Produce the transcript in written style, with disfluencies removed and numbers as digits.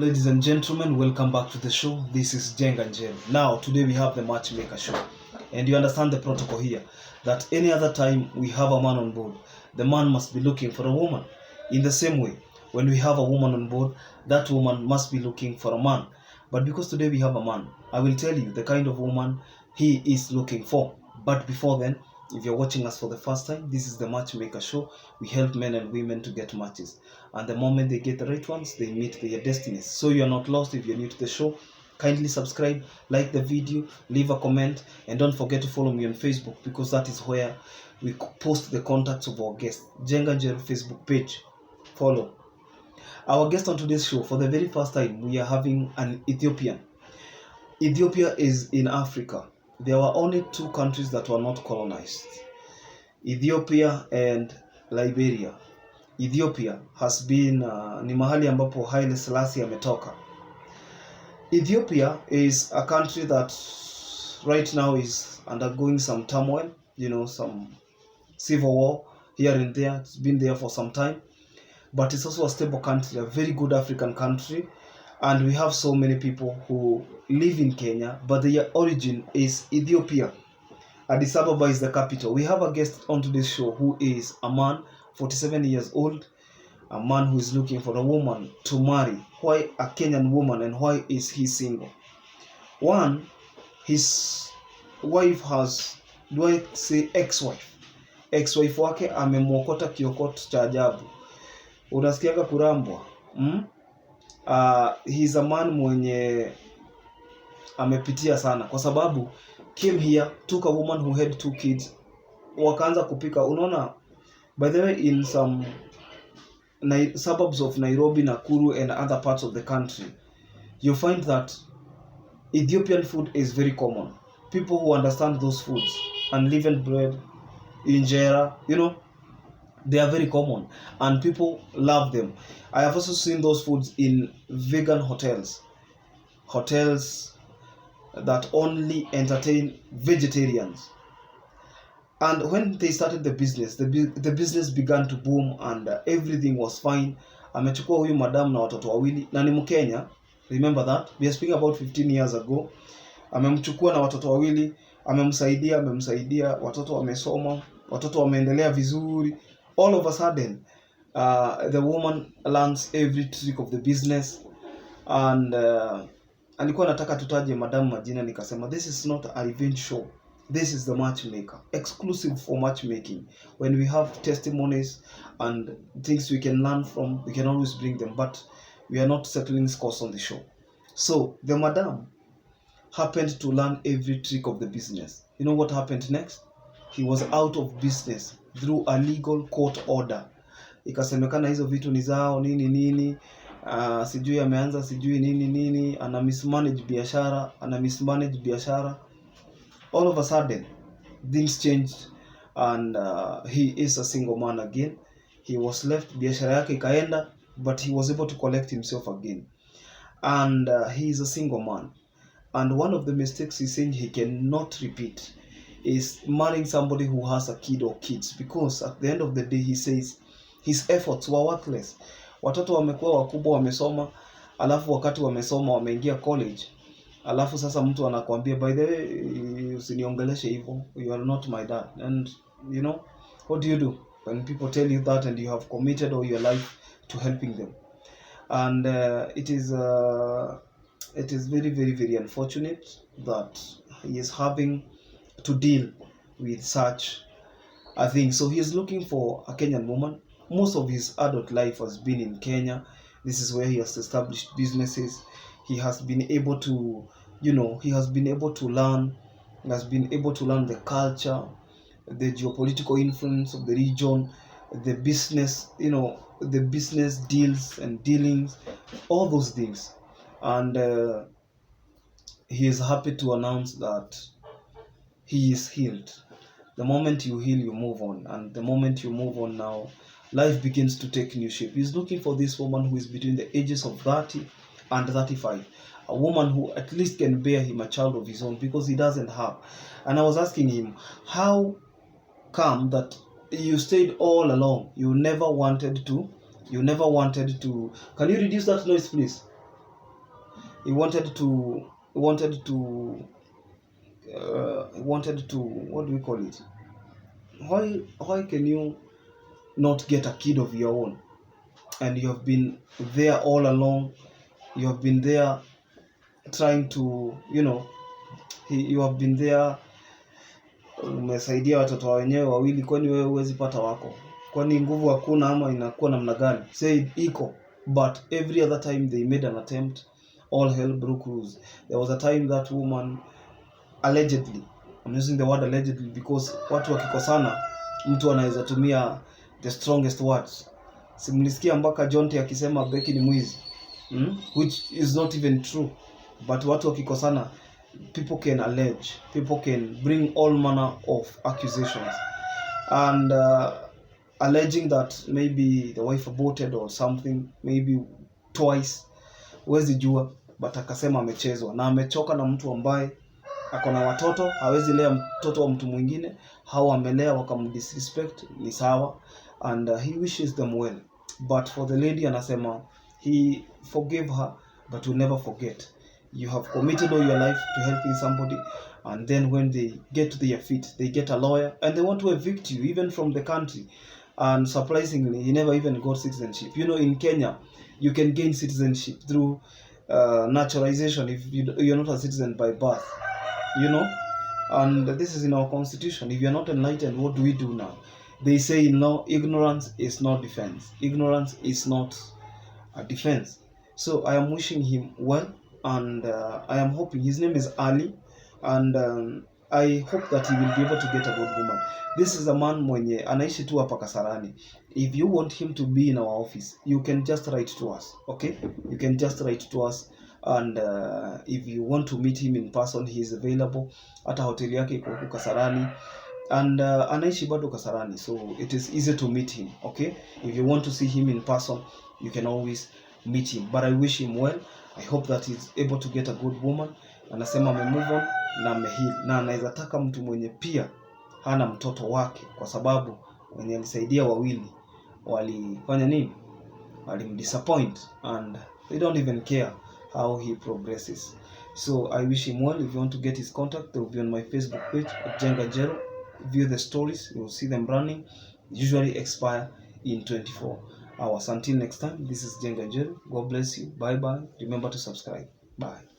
Ladies and gentlemen, welcome back to the show. This is Jeng and Jem. Now, today we have the Matchmaker show. And you understand the protocol here, that any other time we have a man on board, the man must be looking for a woman. In the same way, when we have a woman on board, that woman must be looking for a man. But because today we have a man, I will tell you the kind of woman he is looking for. But before then, if you're watching us for the first time, this is the Matchmaker show. We help men and women to get matches. And the moment they get the right ones, they meet their destinies. So you're not lost if you're new to the show. Kindly subscribe, like the video, leave a comment, and don't forget to follow me on Facebook, because that is where we post the contacts of our guests. Jenga Jer Facebook page. Follow. Our guest on today's show, for the very first time, we are having an Ethiopian. Ethiopia is in Africa. There were only two countries that were not colonized, Ethiopia and Liberia. Ethiopia has been ni mahali ambapo Haile Selassie ametoka. Ethiopia is a country that right now is undergoing some turmoil, some civil war here and there. It's been there for some time, but it's also a stable country, a very good African country. And we have so many people who live in Kenya, but their origin is Ethiopia. Addis Ababa is the capital. We have a guest on today's show who is a man, 47 years old, a man who is looking for a woman to marry. Why a Kenyan woman, and why is he single? One, his wife has, do I say ex-wife? Ex-wife wake amemwokota kiokot cha ajabu. Unasikiaga kurambwa? He's a man mwenye amepitia sana, kwa sababu came here, took a woman who had 2 kids, wakaanza kupika. Unaona, by the way, in some suburbs of Nairobi, Nakuru and other parts of the country, you find that Ethiopian food is very common. People who understand those foods, unleavened bread, injera, they are very common and people love them. I have also seen those foods in vegan hotels that only entertain vegetarians. And when they started the business, the business began to boom and everything was fine. Amechukua huyu madam na watoto wawili, na ni Mkenya. Remember that? We are speaking about 15 years ago. Amemchukua na watoto wawili, amemsaidia, watoto wamesoma, watoto wameendelea vizuri. All of a sudden, the woman learns every trick of the business, and alikuwa nataka tutaje madam majina, nikasema this is not a revenge show. This is the Matchmaker, exclusive for matchmaking. When we have testimonies and things we can learn from, we can always bring them, but we are not settling scores on the show. So the madam happened to learn every trick of the business. You know what happened next? He was out of business through a legal court order. Ikasemekana hizo vitu ni zao nini, sijui ameanza sijui nini, ana mismanage biashara. All of a sudden, things changed, and he is a single man again. He was left, biashara yake ikaenda, but he was able to collect himself again. And he is a single man. And one of the mistakes he's saying he cannot repeat is marrying somebody who has a kid or kids, because at the end of the day, he says his efforts were worthless. Watoto wamekuwa wakubwa, wamesoma, alafu wakati wamesoma wameingia college, alafu sasa mtu anakuambia, by the way, usiniongeleshe hivyo, you are not my dad. And what do you do when people tell you that and you have committed all your life to helping them? And it is very, very, very unfortunate that he is having to deal with such a thing. So he is looking for a Kenyan woman. Most of his adult life has been in Kenya. This is where he has established businesses. He has been able to, learn. He has been able to learn the culture, the geopolitical influence of the region, the business, the business deals and dealings, all those things. And he is happy to announce that he is healed. The moment you heal, you move on. And the moment you move on now, life begins to take new shape. He's looking for this woman who is between the ages of 30 and 35. A woman who at least can bear him a child of his own, because he doesn't have. And I was asking him, how come that you stayed all along? You never wanted to. Can you reduce that noise, please? He wanted to what do we call it? Why can you not get a kid of your own? And you have been there all along. You have been there trying to, you have been there, umesaidia watoto wenyewe wawili, kwani wewe huwezi pata wako? Kwani nguvu hakuna ama inakuwa namna gani? Say iko, but every other time they made an attempt, all hell broke loose. There was a time that woman allegedly, I'm using the word allegedly because watu wakikosana mtu anaweza tumia the strongest words. Simlisikia mpaka Jonte akisema Becky ni mwizi, which is not even true, but watu wakikosana, people can allege, people can bring all manner of accusations, and alleging that maybe the wife aborted or something, maybe twice, huwezi jua, but akasema amechezwa na amechoka na mtu ambaye akona watoto, hawezi lea mtoto wa mtu mwingine, hao amelea wakamdisrespect, ni sawa, and he wishes them well. But for the lady, anasema he forgave her but will never forget. You have committed all your life to helping somebody, and then when they get to their feet, they get a lawyer and they want to evict you even from the country. And surprisingly, he never even got citizenship. In Kenya, you can gain citizenship through naturalization if you're not a citizen by birth. And this is in our constitution. If you're not enlightened, what do we do now? They say no, ignorance is not defense. Ignorance is not a defense. So I am wishing him well, and I am hoping, his name is Ali, and I hope that he will be able to get a good woman. This is a man mwenye anaishi tu hapa Kasarani. If you want him to be in our office, you can just write to us, okay? You can just write to us, and if you want to meet him in person, he is available. Hata hoteli yake iko huko Kasarani, and anaishi bado Kasarani, so it is easy to meet him, okay? If you want to see him in person, you can always meet him. But I wish him well. I hope that he's able to get a good woman. Anasema ame move on na ameheal, na anaweza taka mtu mwenye pia hana mtoto wake, kwa sababu wenye alisaidia wawili walifanya nini? Walimdisappoint, and they don't even care how he progresses. So I wish him well. If you want to get his contact, they will be on my Facebook page at Jenga Jero. View the stories, you will see them running. Usually expire in 24 hours. Until next time, this is Jenga Jero. God bless you. Bye bye. Remember to subscribe. Bye.